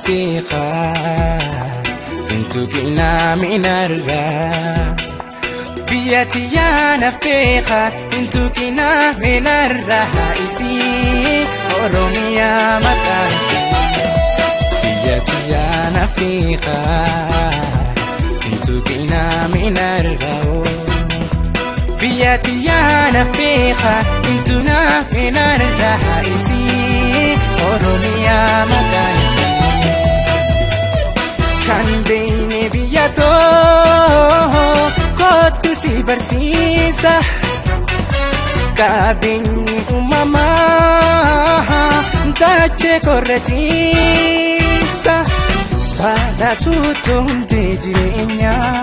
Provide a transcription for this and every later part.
نفيقا انتو قلنا من الرا بياتي يا نفيقا انتو قلنا من الرئيسي أوروميا مكانسي بياتي يا نفيقا انتو قلنا من الرا بياتي يا نفيقا انتو من الرئيسي أوروميا مكانسي كان بيني بياتو كنت سي برسيسة كابيني أماما داتشي كورتيسة فادا توتون تجرينيا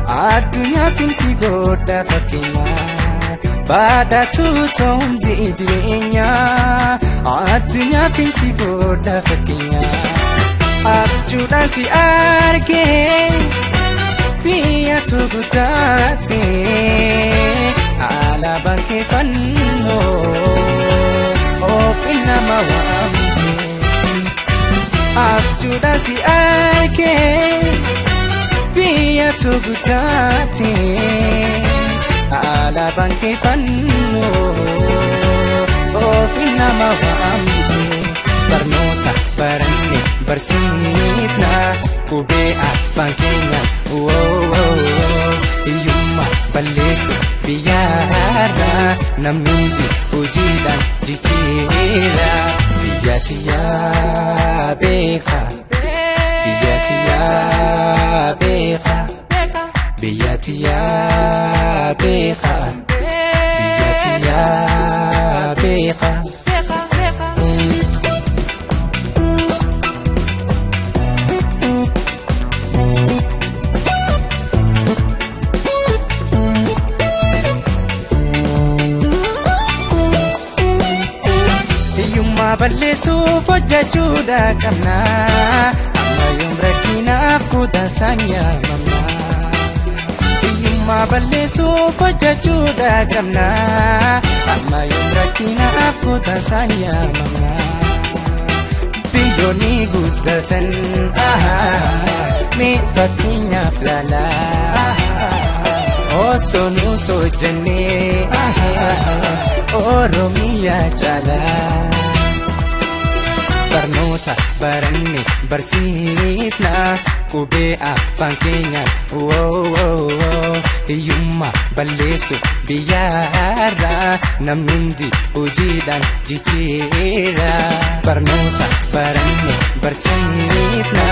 الدنيا فينسي غودا فكينا فادا توتون تجرينيا الدنيا فينسي غودا فكينا أبجودا سي أركي بيا تغداتي على بنك فنو أوفينا موامتي أبجودا سي أركي بيا تغداتي على بنك فنو أوفينا موامتي برنوتا برني برسيفنا كوبيا بانكينا يوما بلسو بيارا نميدي وجيدا جيكيرا بياتي يا بيخا بياتي يا بيخا بياتي يا بيخا بياتي يا بيخا balleessuuf hojjechuudha qabna amma yoom rakkinaaf kutasaan yaamamna hiyyummaa balleessuuf hojjechuudha qabna amma yoom rakkinaaf kutasaan yaamamna biyyoonni guddatan mee fakkeenyaaf laala osoo nuus hojjennee Oromiyaa jaalaa barnoota baranne barsiifna qubee afaan keenya hiyyummaa balleessuuf biyyaarra namni hundi hojiidhaan jijjiira barnoota baranne barsiifna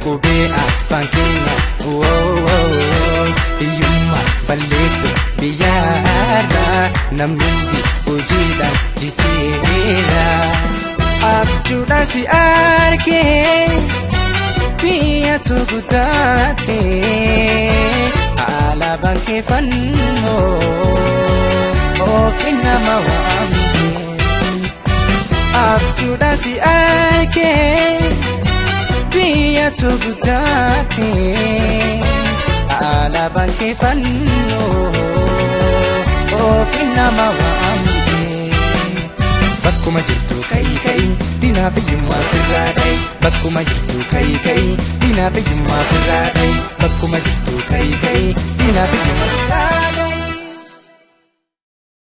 qubee afaan keenya hiyyummaa balleessuuf biyyaarra namni hundi hojiidhaan jijjiira Abjuda si arke Pia tugudate Ala banke fanno Ofina mawamte Abjuda si arke Pia tugudate Ala banke fanno Ofina mawamte Bakkuma jirtu kai dina fayyummaa firraadhay bakkuma jirtu kai dina fayyummaa firraadhay bakkuma jirtu kai dina fayyummaa